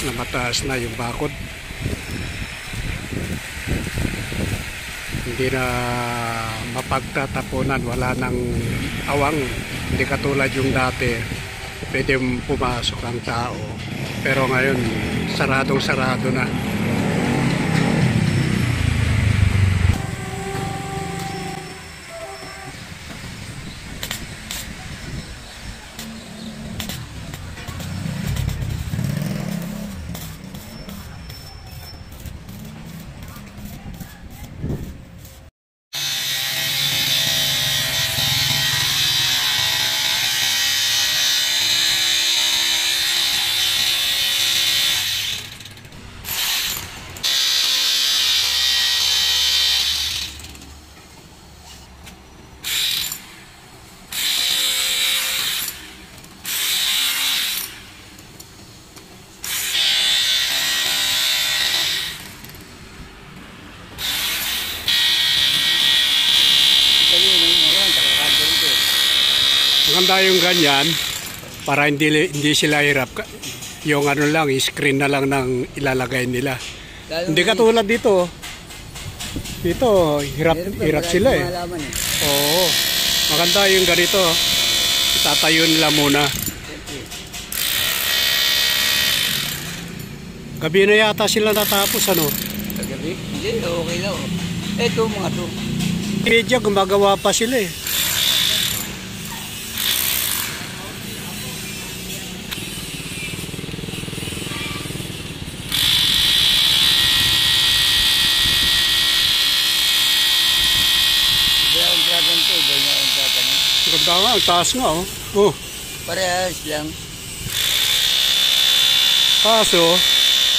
mataas na yung bakod. Hindi na mapagtatapunan, wala nang awang. Hindi katulad yung dati, pwede pumasok ang tao. Pero ngayon, saradong-sarado na. Maganda yung ganyan para hindi sila hirap. Yung ano lang, screen na lang ng ilalagay nila. Hindi katulad dito. Dito, hirap sila eh. Oo. Maganda yung ganito. Itatayo nila muna. Gabi na yata sila natapos, ano? Gabi? Hindi, okay na. Ito mga to. Media, gumagawa pa sila eh. Ganda nga, ang taas nga oh. Oh. Parehas lang. Kaso,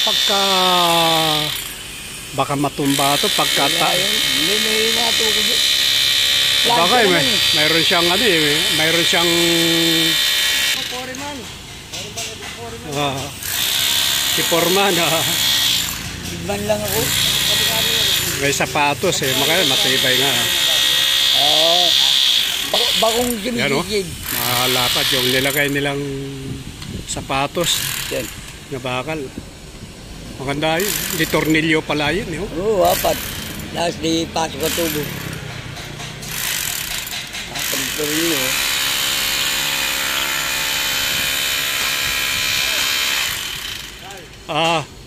pagka baka matumba ito, pagka hindi may natuko dyan. Baka mayroon siyang ano eh, mayroon siyang Foreman. si Foreman Igban lang ako. may sapatos eh, makaya matibay nga. Oo. Bakong gimigig. Malapad yung nilagay nilang sapatos. Yan. Na bakal. Maganda yun. Di tornilyo pala yun. Oo, apat. Last di pasok ang tubo. Apat tornilyo. Ah.